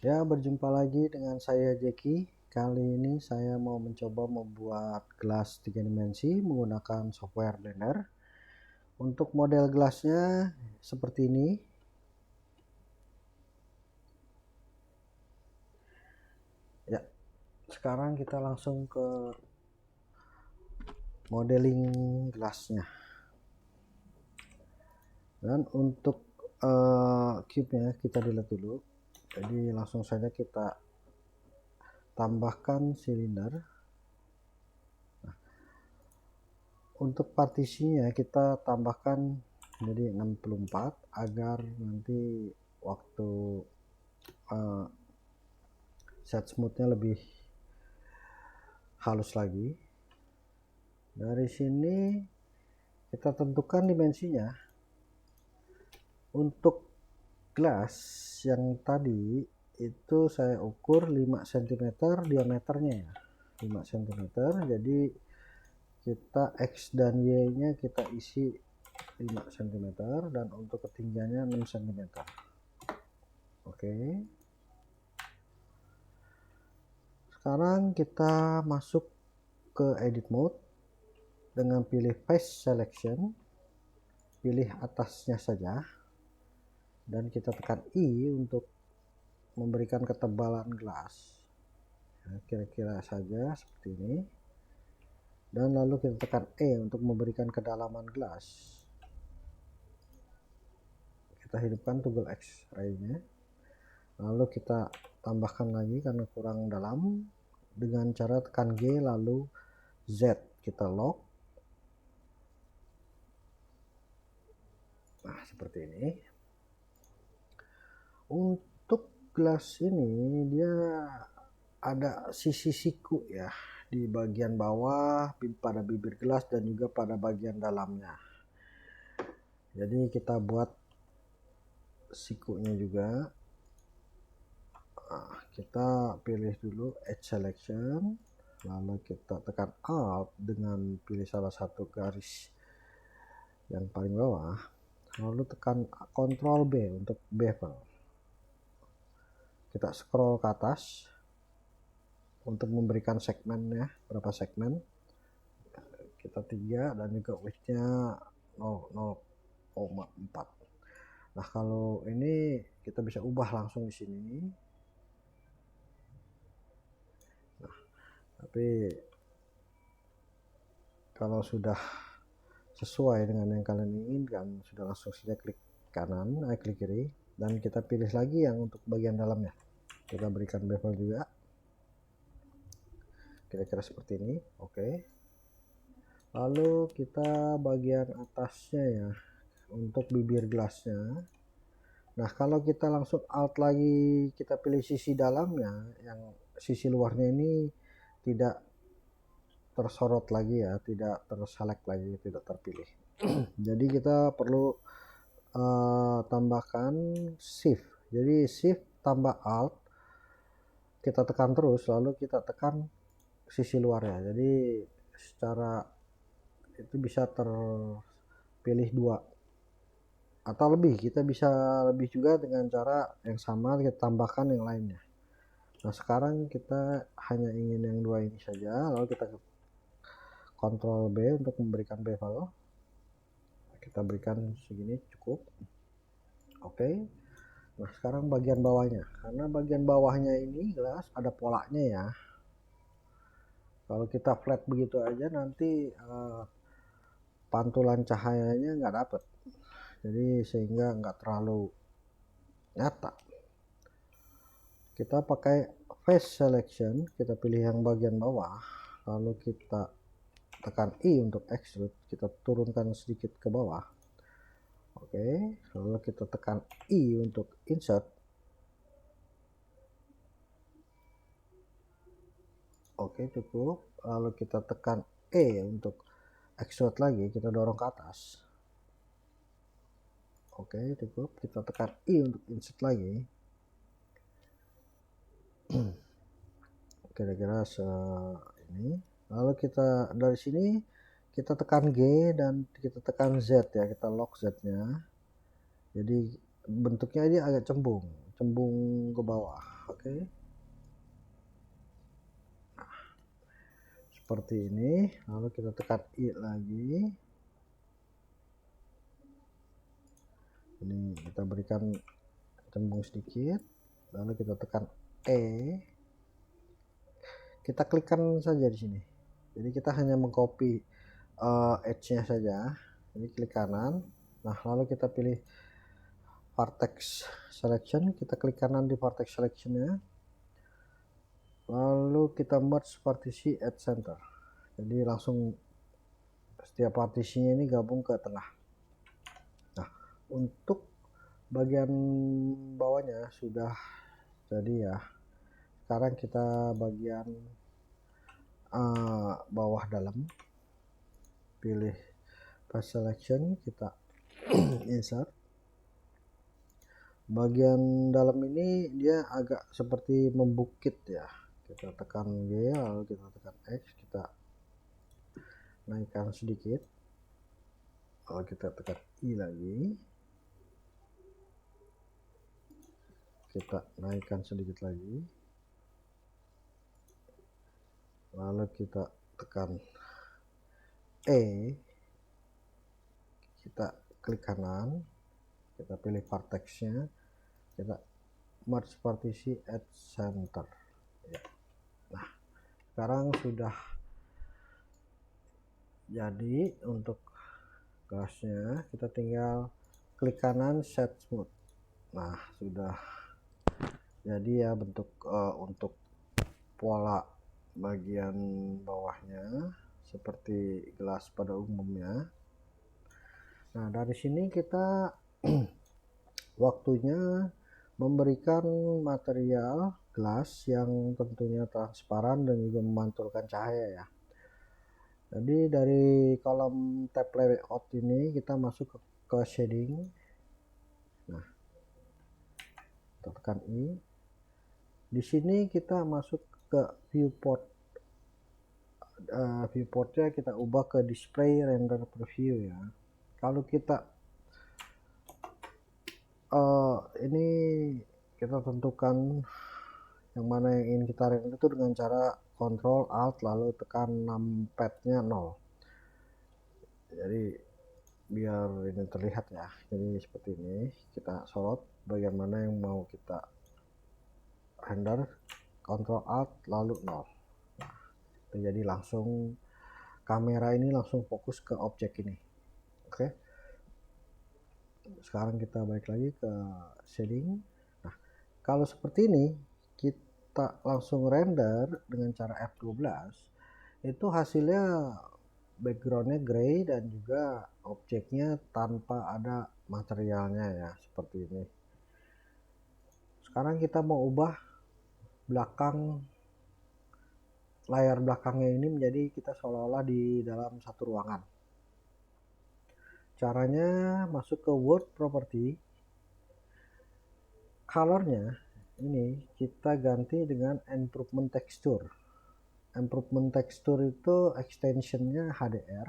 Ya, berjumpa lagi dengan saya Jeki. Kali ini saya mau mencoba membuat gelas 3 dimensi menggunakan software Blender. Untuk model gelasnya seperti ini. Ya, sekarang kita langsung ke modeling gelasnya. Dan untuk cube-nya kita delete dulu. Jadi langsung saja kita tambahkan silinder. Untuk partisinya kita tambahkan jadi 64 agar nanti waktu set smoothnya lebih halus lagi. Dari sini kita tentukan dimensinya. Untuk gelas yang tadi itu saya ukur 5 cm diameternya ya, 5 cm. Jadi kita X dan Y nya kita isi 5 cm dan untuk ketinggiannya 6 cm. Oke, sekarang kita masuk ke edit mode dengan pilih face selection, pilih atasnya saja dan kita tekan I untuk memberikan ketebalan gelas. Kira-kira saja seperti ini. Dan lalu kita tekan E untuk memberikan kedalaman gelas. Kita hidupkan toggle X-ray-nya. Lalu kita tambahkan lagi karena kurang dalam dengan cara tekan G lalu Z kita lock. Nah, seperti ini. Untuk gelas ini dia ada sisi siku ya di bagian bawah pada bibir gelas dan juga pada bagian dalamnya. Jadi kita buat sikunya juga. Nah, kita pilih dulu edge selection, lalu kita tekan Alt dengan pilih salah satu garis yang paling bawah, lalu tekan Ctrl B untuk bevel. Kita scroll ke atas untuk memberikan segmennya, berapa segmen. Kita 3 dan juga width-nya 0,4. Nah, kalau ini kita bisa ubah langsung di sini. Nah, tapi kalau sudah sesuai dengan yang kalian inginkan, sudah langsung saja klik kanan, klik kiri, dan kita pilih lagi yang untuk bagian dalamnya. Kita berikan bevel juga. Kira-kira seperti ini. Oke. Lalu kita bagian atasnya ya, untuk bibir gelasnya. Nah, kalau kita langsung Alt lagi, kita pilih sisi dalamnya, yang sisi luarnya ini tidak tersorot lagi ya, tidak terselect lagi, tidak terpilih. Jadi kita perlu tambahkan shift. Jadi shift tambah Alt, kita tekan terus, lalu kita tekan sisi luarnya. Jadi secara itu bisa terpilih 2 atau lebih. Kita bisa lebih juga dengan cara yang sama, kita tambahkan yang lainnya. Nah, sekarang kita hanya ingin yang 2 ini saja, lalu kita Ctrl B untuk memberikan bevel. Kita berikan segini cukup. Oke. Nah, sekarang bagian bawahnya, karena bagian bawahnya ini gelas ada polanya ya. Kalau kita flat begitu aja nanti pantulan cahayanya nggak dapet, jadi sehingga nggak terlalu nyata. Kita pakai face selection, kita pilih yang bagian bawah, lalu kita tekan I untuk extrude, kita turunkan sedikit ke bawah. Oke, lalu kita tekan I untuk insert. Oke, cukup. Lalu kita tekan E untuk extrude lagi, kita dorong ke atas. Oke, cukup. Kita tekan I untuk insert lagi. Kira-kira ini. Lalu kita dari sini kita tekan G dan kita tekan Z ya, kita lock Z-nya. Jadi bentuknya ini agak cembung ke bawah. Oke. Nah, seperti ini, lalu kita tekan I lagi. Ini kita berikan cembung sedikit, lalu kita tekan E. Kita klikkan saja di sini. Jadi kita hanya mengcopy edge-nya saja. Jadi klik kanan. Nah, lalu kita pilih vertex selection. Kita klik kanan di vertex selection-nya. Lalu kita merge partisi at center. Jadi langsung setiap partisinya ini gabung ke tengah. Nah, untuk bagian bawahnya sudah jadi ya. Sekarang kita bagian bawah dalam, pilih path selection, kita insert. Bagian dalam ini dia agak seperti membukit ya. Kita tekan G, lalu kita tekan X, kita naikkan sedikit, lalu kita tekan I lagi, kita naikkan sedikit lagi, lalu kita tekan E, kita klik kanan, kita pilih vertex-nya, kita merge partisi at center ya. Nah, sekarang sudah jadi untuk gasnya. Kita tinggal klik kanan set smooth. Nah, sudah jadi ya bentuk untuk pola bagian bawahnya seperti gelas pada umumnya. Nah, dari sini kita waktunya memberikan material gelas yang tentunya transparan dan juga memantulkan cahaya ya. Jadi dari kolom tab layout ini kita masuk ke shading. Nah, kita tekan I. Di sini kita masuk ke viewport. Viewportnya kita ubah ke display render preview ya. Kalau kita ini kita tentukan yang mana yang ingin kita render itu dengan cara Ctrl Alt lalu tekan numpad-nya 0. Jadi biar ini terlihat ya. Jadi seperti ini, kita sorot bagaimana yang mau kita render, Ctrl Alt lalu 0. Nah, jadi langsung kamera ini langsung fokus ke objek ini. Oke. Sekarang kita balik lagi ke shading. Nah, kalau seperti ini kita langsung render dengan cara F12, itu hasilnya backgroundnya gray dan juga objeknya tanpa ada materialnya ya, seperti ini. Sekarang kita mau ubah layar belakangnya ini menjadi kita seolah-olah di dalam satu ruangan. Caranya masuk ke World Property, colornya ini kita ganti dengan Improvement Texture. Improvement Texture itu extensionnya HDR.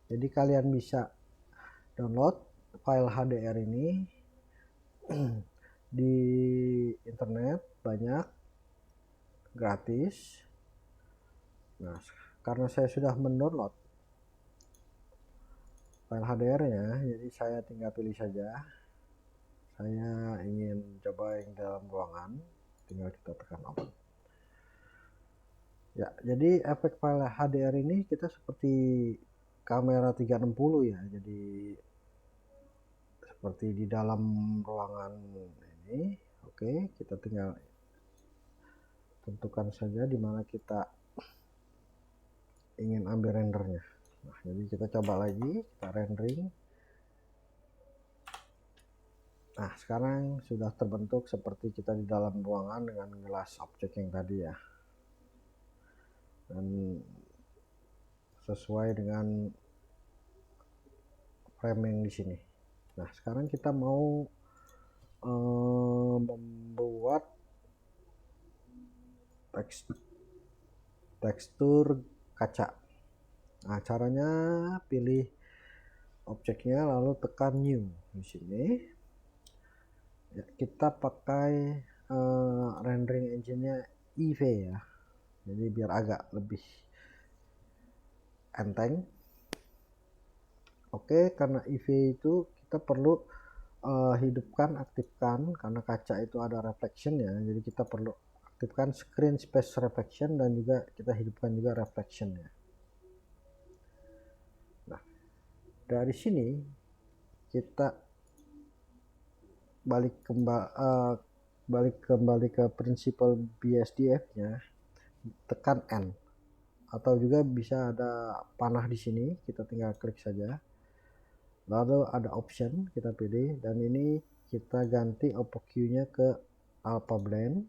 Jadi kalian bisa download file HDR ini di internet, banyak, gratis. Nah, karena saya sudah mendownload file HDR-nya, jadi saya tinggal pilih saja. Saya ingin coba yang dalam ruangan, tinggal kita tekan open. Ya, jadi efek file HDR ini kita seperti kamera 360 ya. Jadi seperti di dalam ruangan ini. Oke, kita tinggal tentukan saja di mana kita ingin ambil rendernya. Nah, jadi kita coba lagi, kita rendering. Nah, sekarang sudah terbentuk seperti kita di dalam ruangan dengan gelas objek yang tadi ya. Dan sesuai dengan framing di sini. Nah, sekarang kita mau membuat tekstur kaca. Nah, caranya pilih objeknya lalu tekan new di sini. Ya, kita pakai rendering engine-nya EV ya, jadi biar agak lebih enteng. Oke, karena EV itu kita perlu hidupkan, aktifkan, karena kaca itu ada reflection ya, jadi kita perlu aktifkan screen space reflection dan juga kita hidupkan juga reflection ya. Nah, dari sini kita balik kembali ke prinsipal BSDF nya, tekan N, atau juga bisa ada panah di sini, kita tinggal klik saja, lalu ada option kita pilih, dan ini kita ganti OpenQ nya ke Alpha Blend,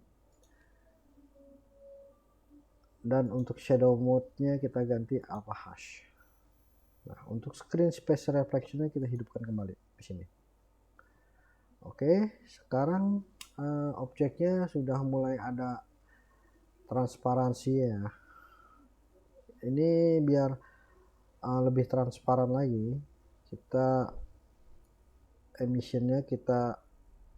dan untuk shadow mode nya kita ganti Alpha Hash. Nah, untuk screen space reflection nya kita hidupkan kembali di sini. Oke, sekarang objeknya sudah mulai ada transparansi ya. Ini biar lebih transparan lagi, kita emissionnya kita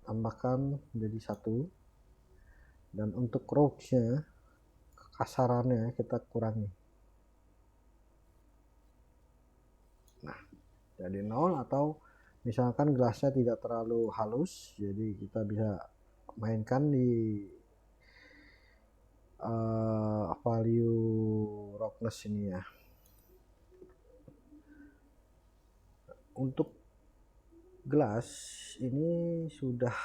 tambahkan menjadi 1, dan untuk rogues-nya, kekasarannya kita kurangi. Nah, jadi 0, atau misalkan gelasnya tidak terlalu halus, jadi kita bisa mainkan di value roughness ini ya. Untuk gelas ini sudah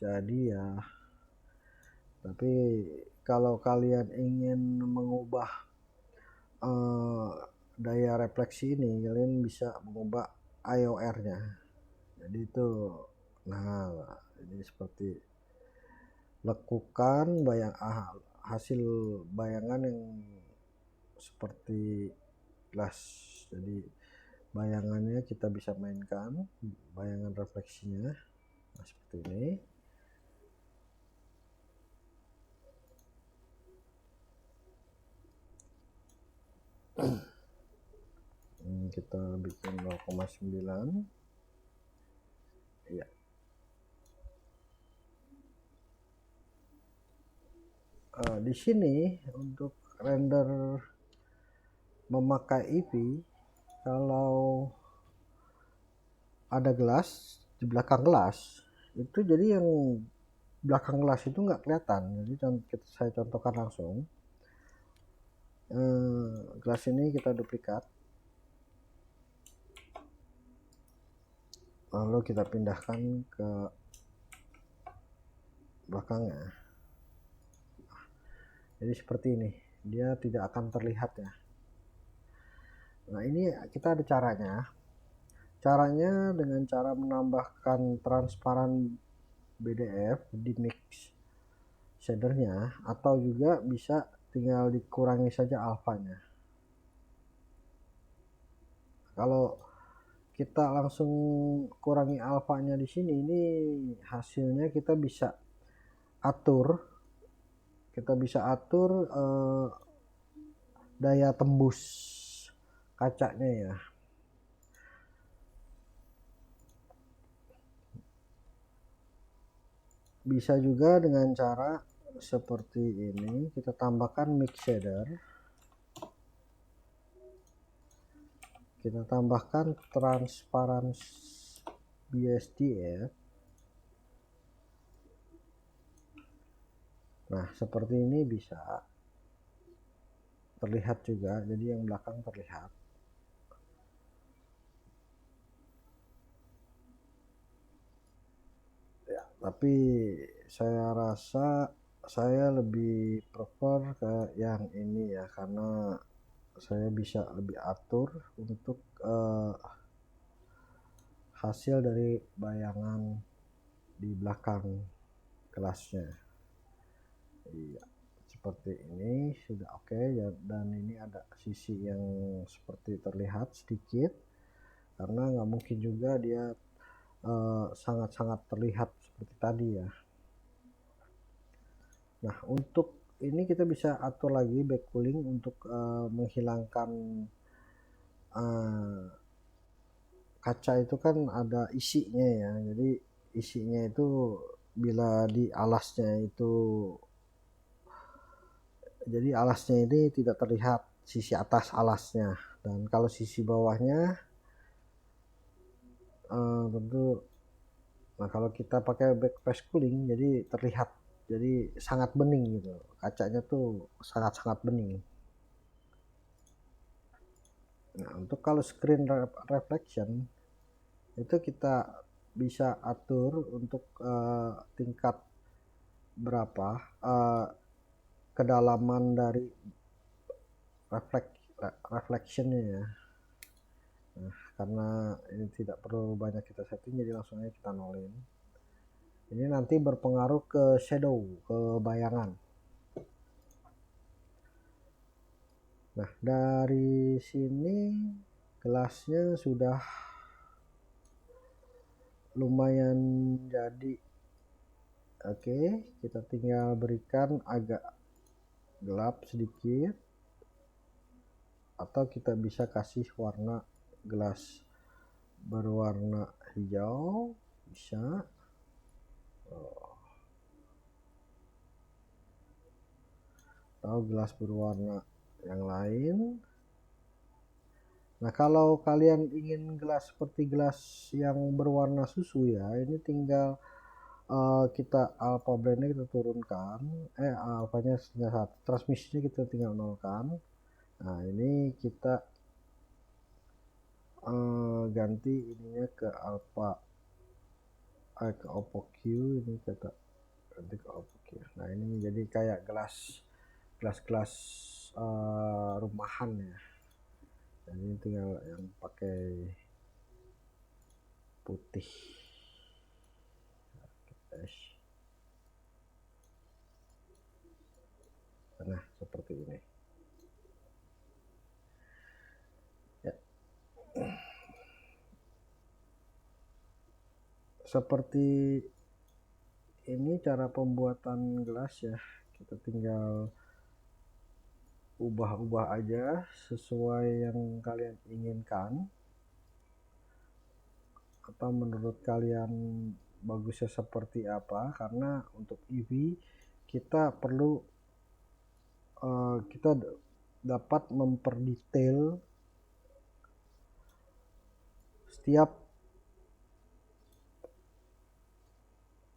jadi ya, tapi kalau kalian ingin mengubah daya refleksi ini, kalian bisa mengubah IOR nya, jadi itu, nah ini seperti lekukan hasil bayangan yang seperti gelas, jadi bayangannya kita bisa mainkan, bayangan refleksinya, nah seperti ini. Kita bikin 0,9 ya. Di sini untuk render memakai EV, kalau ada gelas di belakang gelas itu, jadi yang belakang gelas itu nggak kelihatan. Jadi saya contohkan langsung. Gelas ini kita duplikat, lalu kita pindahkan ke belakangnya. Jadi seperti ini, dia tidak akan terlihat ya. Nah, ini kita ada caranya dengan cara menambahkan transparan BDF di mix shadernya, atau juga bisa tinggal dikurangi saja alfanya. Kalau kita langsung kurangi alfanya di sini, ini hasilnya kita bisa atur daya tembus kacanya ya. Bisa juga dengan cara seperti ini, kita tambahkan mix shader, kita tambahkan transparansi BSDF. Nah, seperti ini bisa terlihat juga, jadi yang belakang terlihat. Ya, tapi saya rasa saya lebih prefer ke yang ini ya, karena saya bisa lebih atur untuk hasil dari bayangan di belakang kelasnya. Iya, seperti ini sudah oke ya, dan ini ada sisi yang seperti terlihat sedikit, karena nggak mungkin juga dia sangat-sangat terlihat seperti tadi ya. Nah, untuk ini kita bisa atur lagi back cooling untuk menghilangkan kaca itu kan ada isinya ya, jadi isinya itu bila di alasnya itu, jadi alasnya ini tidak terlihat sisi atas alasnya, dan kalau sisi bawahnya tentu. Nah kalau kita pakai backface cooling jadi terlihat, jadi sangat bening gitu, kacanya tuh sangat-sangat bening. Nah untuk kalau screen reflection itu kita bisa atur untuk tingkat berapa kedalaman dari reflectionnya ya. Nah, karena ini tidak perlu banyak kita setting, jadi langsung aja kita nolin. Ini nanti berpengaruh ke shadow, ke bayangan. Nah dari sini gelasnya sudah lumayan jadi. Oke, kita tinggal berikan agak gelap sedikit, atau kita bisa kasih warna gelas berwarna hijau, bisa. Atau gelas berwarna yang lain. Nah kalau kalian ingin gelas seperti gelas yang berwarna susu ya, ini tinggal kita alpha blendnya kita turunkan, alphanya setengah 1, transmisinya kita tinggal nolkan. Nah ini kita ganti ininya ke alpha, ke oppo Q, ini kita ganti ke oppo Q. Nah ini jadi kayak gelas rumahan ya. Dan ini tinggal yang pakai putih. Nah seperti ini ya. Seperti ini cara pembuatan gelas ya, kita tinggal ubah-ubah aja sesuai yang kalian inginkan, atau menurut kalian bagusnya seperti apa. Karena untuk EV kita perlu kita dapat memperdetail setiap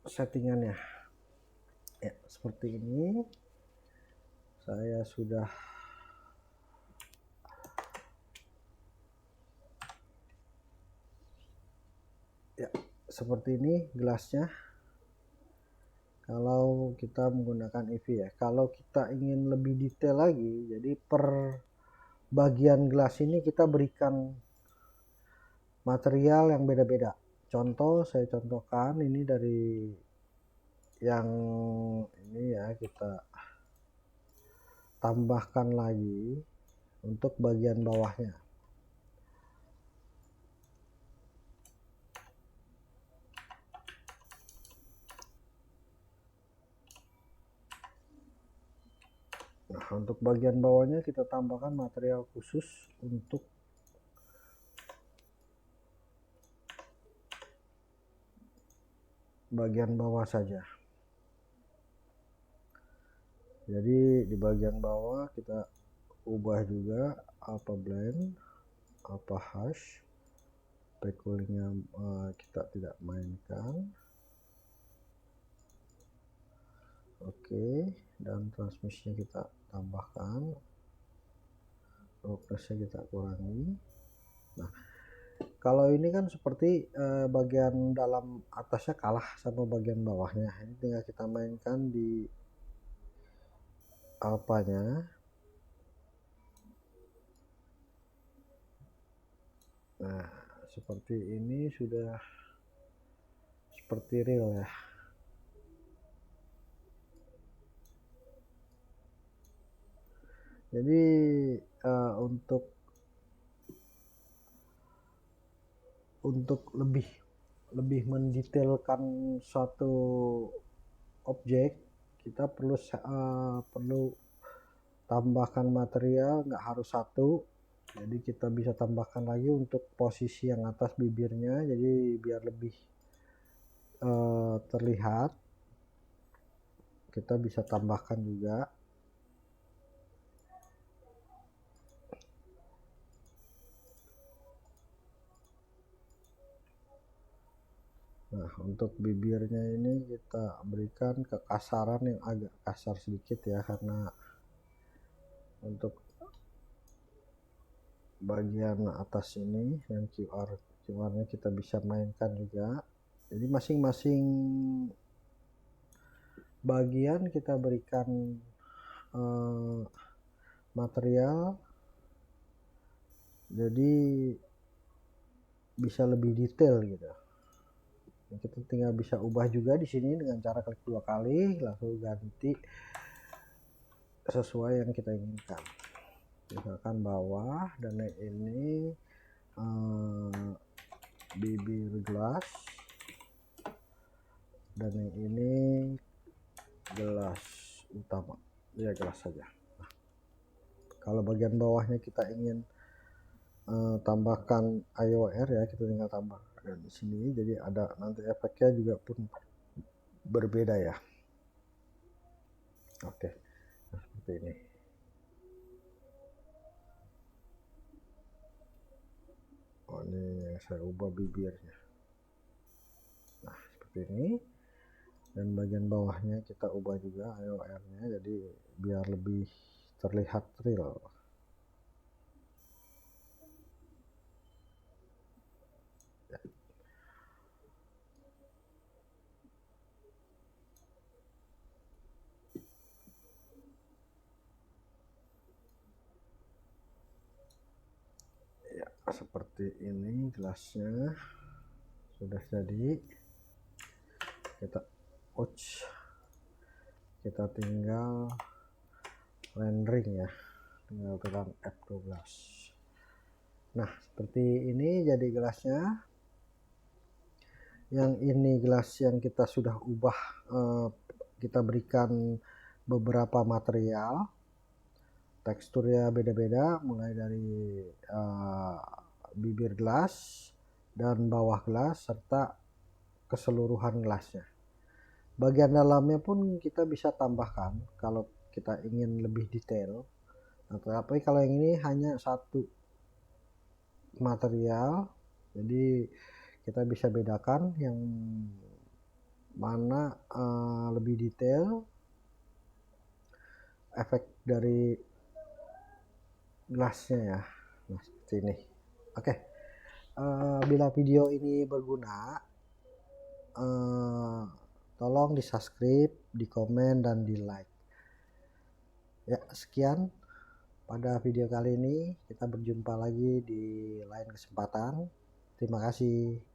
settingannya ya. Seperti ini saya sudah ya, seperti ini gelasnya kalau kita menggunakan EV ya. Kalau kita ingin lebih detail lagi, jadi per bagian gelas ini kita berikan material yang beda-beda. Contoh, saya contohkan ini dari yang ini ya, kita tambahkan lagi untuk bagian bawahnya. Nah untuk bagian bawahnya kita tambahkan material khusus untuk bagian bawah saja. Jadi di bagian bawah kita ubah juga alpha blend, alpha hash, backcoolingnya kita tidak mainkan. Oke, dan transmisinya kita tambahkan, roughness-nya kita kurangi. Nah kalau ini kan seperti bagian dalam atasnya kalah sama bagian bawahnya, ini tinggal kita mainkan di alpanya. Nah seperti ini sudah seperti real ya. Jadi untuk lebih mendetailkan suatu objek, kita perlu tambahkan material, nggak harus satu. Jadi kita bisa tambahkan lagi untuk posisi yang atas bibirnya, jadi biar lebih terlihat. kita bisa tambahkan juga. Nah, untuk bibirnya ini kita berikan kekasaran yang agak kasar sedikit ya, karena untuk bagian atas ini yang QR-nya kita bisa mainkan juga. Jadi masing-masing bagian kita berikan material, jadi bisa lebih detail gitu. Kita tinggal bisa ubah juga di sini dengan cara klik 2 kali langsung ganti sesuai yang kita inginkan. Misalkan bawah dan yang ini bibir gelas, dan yang ini gelas utama, ya gelas saja. Nah, kalau bagian bawahnya kita ingin tambahkan IOR ya, kita tinggal tambah di sini, jadi ada nanti efeknya juga pun berbeda ya. Oke, nah, seperti ini. Oh, ini yang saya ubah bibirnya. Nah, seperti ini. Dan bagian bawahnya kita ubah juga IOR-nya, jadi biar lebih terlihat real. Ya, seperti ini gelasnya sudah jadi. Kita tinggal rendering ya, tinggal tekan F12. Nah, seperti ini jadi gelasnya. Yang ini gelas yang kita sudah ubah, kita berikan beberapa material, teksturnya beda-beda, mulai dari bibir gelas dan bawah gelas serta keseluruhan gelasnya. Bagian dalamnya pun kita bisa tambahkan kalau kita ingin lebih detail. Tapi kalau yang ini hanya satu material, jadi kita bisa bedakan yang mana lebih detail efek dari gelasnya ya. Nah, seperti ini. Oke, bila video ini berguna, tolong di subscribe, di komen, dan di like ya. Sekian pada video kali ini, kita berjumpa lagi di lain kesempatan. Terima kasih.